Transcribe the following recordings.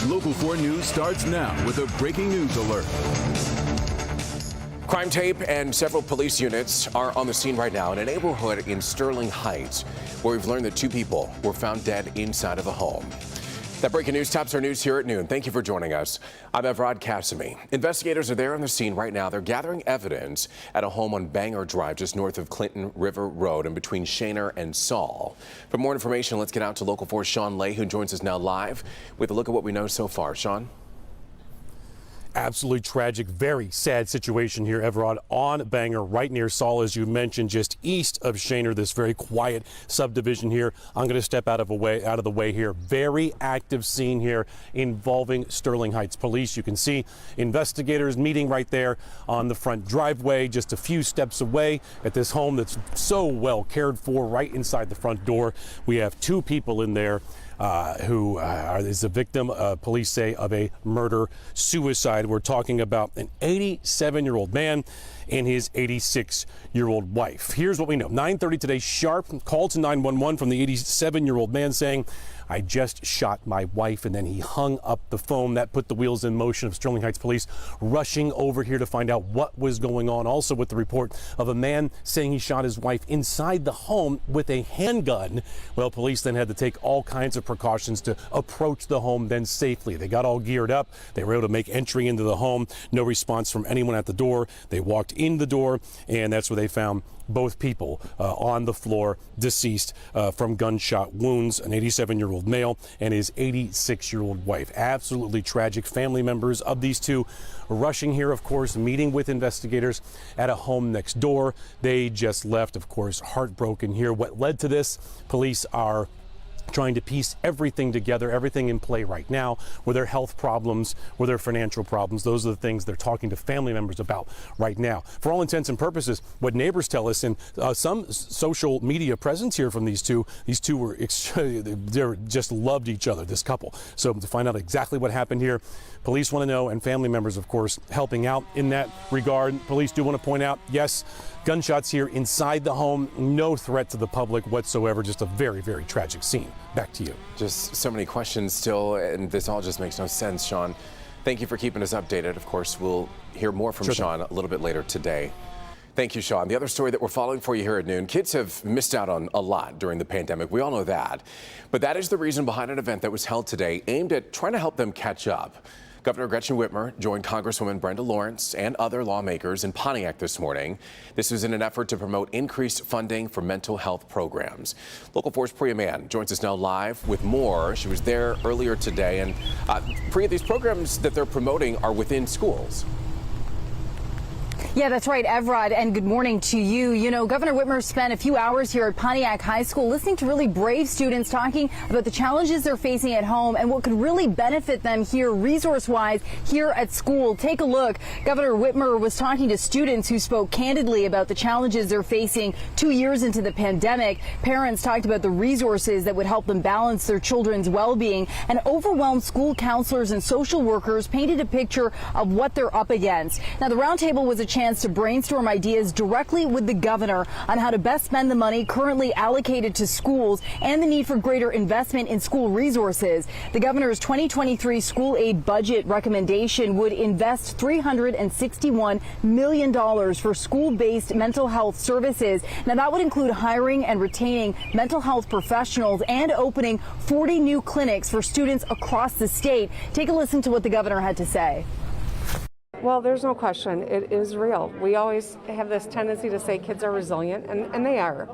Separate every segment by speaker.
Speaker 1: Local 4 News starts now with a breaking news alert.
Speaker 2: Crime tape and several police units are on the scene right now in a neighborhood in Sterling Heights, where we've learned that 2 people were found dead inside of a home. That breaking news tops our news here at noon. Thank you for joining us. I'm Evrod Cassimy. Investigators are there on the scene right now. They're gathering evidence at a home on Banger Drive, just north of Clinton River Road and between Shaner and Saul. For more information, let's get out to Local 4's Sean Lay, who joins us now live with a look at what we know so far. Sean?
Speaker 3: Absolutely tragic, very sad situation here, Evrod, on Banger, right near Saul, as you mentioned, just east of Shaner, this very quiet subdivision here. I'm going to step out of the way here. Very active scene here involving Sterling Heights Police. You can see investigators meeting right there on the front driveway, just a few steps away at this home that's so well cared for, right inside the front door. We have 2 people in there who is a victim, police say, of a murder-suicide. We're talking about an 87-year-old man and his 86-year-old wife. Here's what we know. 9:30 today, sharp call to 911 from the 87-year-old man saying, "I just shot my wife," and then he hung up the phone. That put the wheels in motion of Sterling Heights Police rushing over here to find out what was going on. Also with the report of a man saying he shot his wife inside the home with a handgun. Well, police then had to take all kinds of precautions to approach the home then safely. They got all geared up. They were able to make entry into the home. No response from anyone at the door. They walked in the door, and that's where they found both people on the floor, deceased from gunshot wounds, an 87-year-old male and his 86-year-old wife. Absolutely tragic. Family members of these 2 rushing here, of course, meeting with investigators at a home next door. They just left, of course, heartbroken here. What led to this? Police are trying to piece everything together, everything in play right now. Were there health problems? Were there financial problems? Those are the things they're talking to family members about right now. For all intents and purposes, what neighbors tell us, and some social media presence here from these two were they just loved each other, this couple. So to find out exactly what happened here, police want to know, and family members, of course, helping out in that regard. Police do want to point out, yes, gunshots here inside the home, no threat to the public whatsoever, just a very, very tragic scene. Back to you.
Speaker 2: Just so many questions still, and this all just makes no sense, Sean. Thank you for keeping us updated. Of course, we'll hear more from Sean a little bit later today. Thank you, Sean. The other story that we're following for you here at noon, kids have missed out on a lot during the pandemic. We all know that. But that is the reason behind an event that was held today aimed at trying to help them catch up. Governor Gretchen Whitmer joined Congresswoman Brenda Lawrence and other lawmakers in Pontiac this morning. This was in an effort to promote increased funding for mental health programs. Local 4's Priya Mann joins us now live with more. She was there earlier today. And Priya, these programs that they're promoting are within schools.
Speaker 4: Yeah, that's right, Evrod, and good morning to you. You know, Governor Whitmer spent a few hours here at Pontiac High School listening to really brave students talking about the challenges they're facing at home and what could really benefit them here resource-wise here at school. Take a look. Governor Whitmer was talking to students who spoke candidly about the challenges they're facing 2 years into the pandemic. Parents talked about the resources that would help them balance their children's well-being, and overwhelmed school counselors and social workers painted a picture of what they're up against. Now, the roundtable was a chance to brainstorm ideas directly with the governor on how to best spend the money currently allocated to schools and the need for greater investment in school resources. The governor's 2023 school aid budget recommendation would invest $361 million for school-based mental health services. Now, that would include hiring and retaining mental health professionals and opening 40 new clinics for students across the state. Take a listen to what the governor had to say.
Speaker 5: Well, there's no question. It is real. We always have this tendency to say kids are resilient, and they are.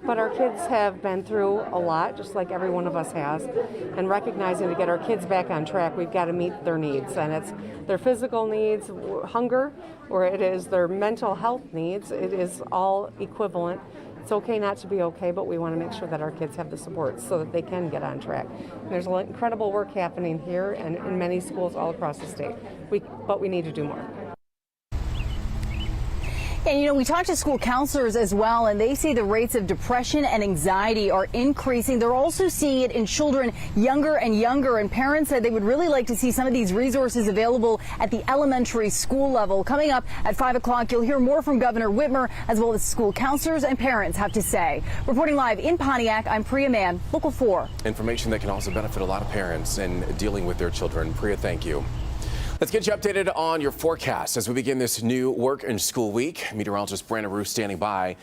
Speaker 5: But our kids have been through a lot, just like every one of us has. And recognizing to get our kids back on track, we've got to meet their needs. And it's their physical needs, hunger, or it is their mental health needs. It is all equivalent. It's okay not to be okay, but we want to make sure that our kids have the support so that they can get on track. And there's incredible work happening here and in many schools all across the state. But we need to do more.
Speaker 4: And, you know, we talked to school counselors as well, and they say the rates of depression and anxiety are increasing. They're also seeing it in children younger and younger, and parents said they would really like to see some of these resources available at the elementary school level. Coming up at 5 o'clock, you'll hear more from Governor Whitmer, as well as school counselors and parents have to say. Reporting live in Pontiac, I'm Priya Mann, Local 4.
Speaker 2: Information that can also benefit a lot of parents in dealing with their children. Priya, thank you. Let's get you updated on your forecast as we begin this new work and school week. Meteorologist Brandon Roos standing by.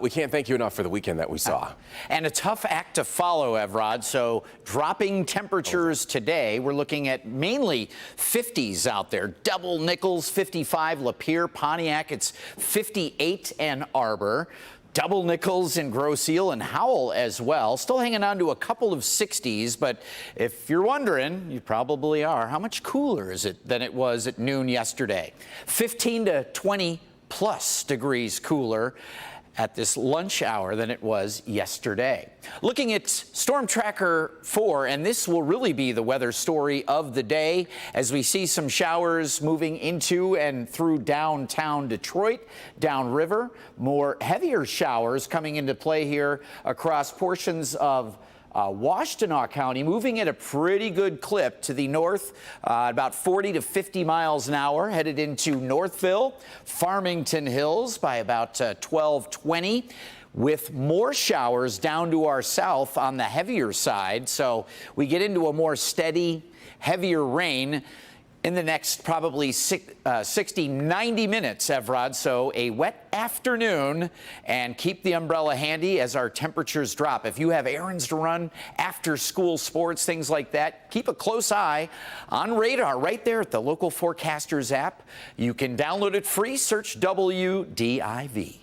Speaker 2: We can't thank you enough for the weekend that we saw.
Speaker 6: And a tough act to follow, Evrod. So dropping temperatures today. We're looking at mainly 50s out there. Double Nichols, 55, Lapeer, Pontiac. It's 58 Ann Arbor. Double Nichols in Grosse Ile and Howell as well. Still hanging on to a couple of 60s, but if you're wondering, you probably are, how much cooler is it than it was at noon yesterday? 15 to 20 plus degrees cooler at this lunch hour than it was yesterday. Looking at Storm Tracker 4, and this will really be the weather story of the day as we see some showers moving into and through downtown Detroit, downriver. More heavier showers coming into play here across portions of Washtenaw County, moving at a pretty good clip to the north, about 40 to 50 miles an hour, headed into Northville, Farmington Hills by about 12:20, with more showers down to our south on the heavier side. So we get into a more steady, heavier rain in the next probably 60, 90 minutes, Evrod. So a wet afternoon, and keep the umbrella handy as our temperatures drop. If you have errands to run, after school sports, things like that, keep a close eye on radar right there at the Local Forecasters app. You can download it free, search WDIV.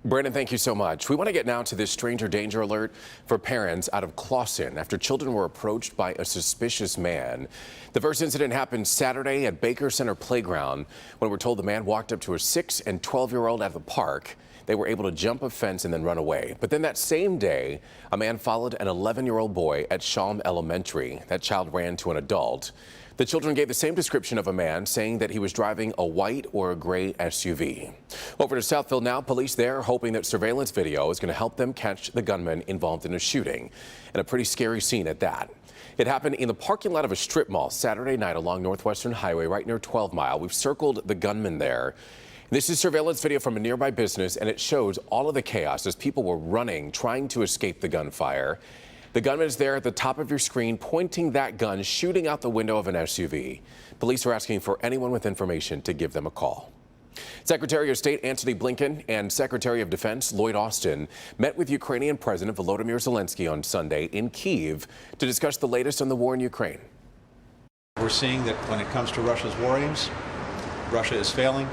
Speaker 2: Brandon, thank you so much. We want to get now to this stranger danger alert for parents out of Clawson after children were approached by a suspicious man. The first incident happened Saturday at Baker Center Playground when we're told the man walked up to a 6 and 12-year-old at the park. They were able to jump a fence and then run away. But then that same day, a man followed an 11-year-old boy at Shalm Elementary. That child ran to an adult. The children gave the same description of a man, saying that he was driving a white or a gray SUV. Over to Southfield now. Police there hoping that surveillance video is going to help them catch the gunman involved in a shooting. And a pretty scary scene at that. It happened in the parking lot of a strip mall Saturday night along Northwestern Highway right near 12 Mile. We've circled the gunman there. This is surveillance video from a nearby business, and it shows all of the chaos as people were running, trying to escape the gunfire. The gunman is there at the top of your screen, pointing that gun, shooting out the window of an SUV. Police are asking for anyone with information to give them a call. Secretary of State Antony Blinken and Secretary of Defense Lloyd Austin met with Ukrainian President Volodymyr Zelensky on Sunday in Kyiv to discuss the latest on the war in Ukraine.
Speaker 7: We're seeing that when it comes to Russia's war aims, Russia is failing,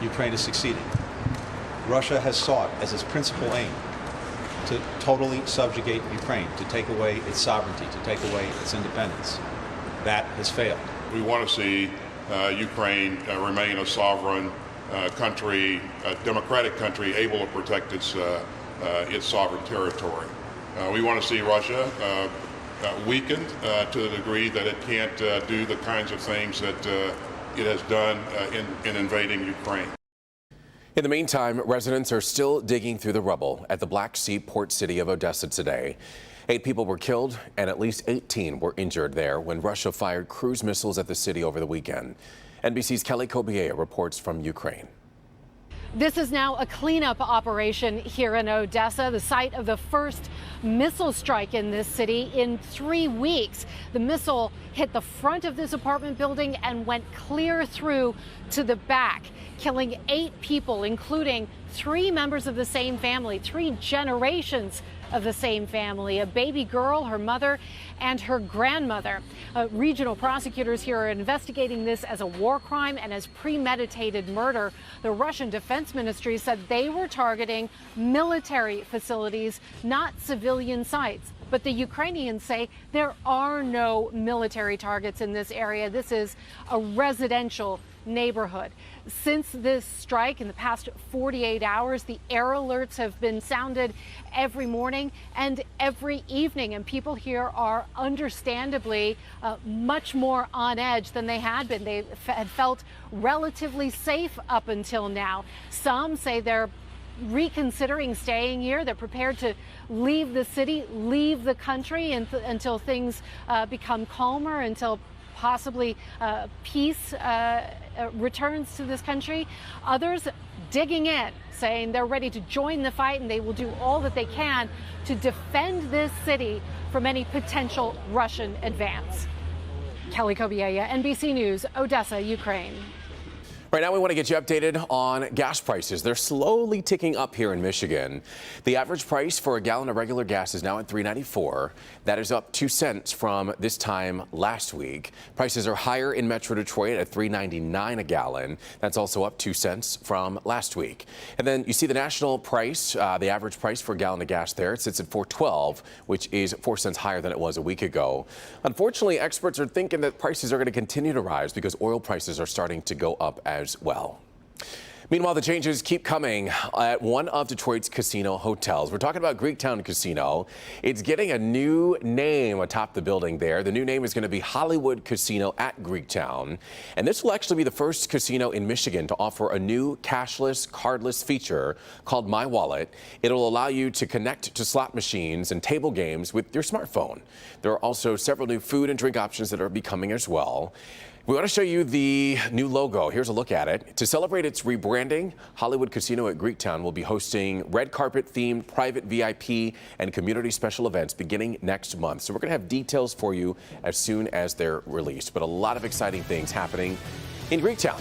Speaker 7: Ukraine is succeeding. Russia has sought as its principal aim to totally subjugate Ukraine, to take away its sovereignty, to take away its independence. That has failed.
Speaker 8: We want to see Ukraine remain a sovereign country, a democratic country, able to protect its sovereign territory. We want to see Russia weakened to the degree that it can't do the kinds of things that it has done in invading Ukraine.
Speaker 2: In the meantime, residents are still digging through the rubble at the Black Sea port city of Odessa today. 8 people were killed and at least 18 were injured there when Russia fired cruise missiles at the city over the weekend. NBC's Kelly Kobiea reports from Ukraine.
Speaker 9: This is now a cleanup operation here in Odessa, the site of the first missile strike in this city in 3 weeks. The missile hit the front of this apartment building and went clear through to the back, killing 8 people, including 3 members of the same family, 3 generations of the same family, a baby girl, her mother, and her grandmother. Regional prosecutors here are investigating this as a war crime and as premeditated murder. The Russian Defense Ministry said they were targeting military facilities, not civilian sites. But the Ukrainians say there are no military targets in this area. This is a residential neighborhood. Since this strike in the past 48 hours, the air alerts have been sounded every morning and every evening, and people here are understandably much more on edge than they had been. They had felt relatively safe up until now. Some say they're reconsidering staying here. They're prepared to leave the city, leave the country until things become calmer, until possibly peace returns to this country. Others digging in, saying they're ready to join the fight and they will do all that they can to defend this city from any potential Russian advance. Kelly Kobiella, NBC News, Odessa, Ukraine.
Speaker 2: Right now, we want to get you updated on gas prices. They're slowly ticking up here in Michigan. The average price for a gallon of regular gas is now at $3.94. That is up 2 cents from this time last week. Prices are higher in Metro Detroit at $3.99 a gallon. That's also up 2 cents from last week. And then you see the national price, the average price for a gallon of gas there. It sits at $4.12, which is 4 cents higher than it was a week ago. Unfortunately, experts are thinking that prices are going to continue to rise because oil prices are starting to go up as well. Meanwhile, the changes keep coming at one of Detroit's casino hotels. We're talking about Greektown Casino. It's getting a new name atop the building there. The new name is going to be Hollywood Casino at Greektown. And this will actually be the first casino in Michigan to offer a new cashless, cardless feature called My Wallet. It'll allow you to connect to slot machines and table games with your smartphone. There are also several new food and drink options that are becoming as well. We want to show you the new logo. Here's a look at it. To celebrate its rebranding, Hollywood Casino at Greektown will be hosting red carpet-themed private VIP and community special events beginning next month. So we're going to have details for you as soon as they're released. But a lot of exciting things happening in Greektown.